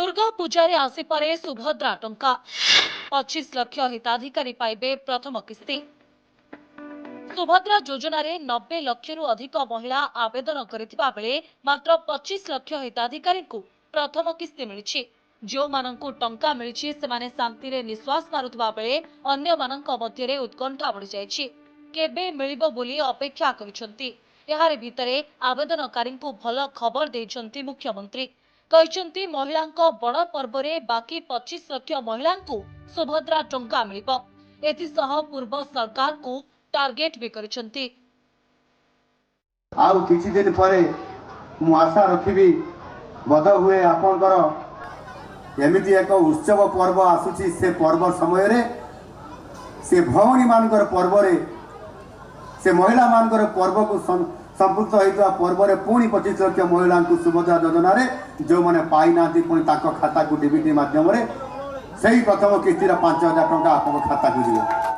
दुर्गा पूजा आसीपे सुभद्रा टंका 25 लाख हिताधिकारी पाइबे प्रथम किस्ती। सुभद्रा योजना रे 90 लाख अधिक महिला आवेदन करथिबा बेले मात्र 25 लाख हिताधिकारी को प्रथम किस्ती मिली। जो मानंकु टंका मिली से माने शांति रे निश्वास मारुथबा बेले अन्य मानंक मध्यरे उत्कंठा बढ़ी जायछि। केबे मिलिबो बोली अपेक्षा करिसंती। एहारे भितरे आवेदनकारी को भल खबर देइछंती मुख्यमंत्री। कहते महिला बड़ पर्व रे बाकी 25 लाख महिला सुभद्रा टंका मिलिबो। एथिसह पूर्व सरकार को टार्गेट भी करिसंती। आउ किछि दिन परे मु आशा रखिबी बद हुए आपनकर एमिति एक उत्सव पर्व आसुची। से पर्व समय रे से भौणी मानकर पर्व रे से महिला मानकर पर्व को संपुक्त होता पर्व रे पुणी 25 लाख महिला सुभद्रा योजना रे जो माने पाई ना पुणी खाता को डीबीटी माध्यम रे सही प्रथम किस्ती 5,000 टंका आपन खाता को दियो।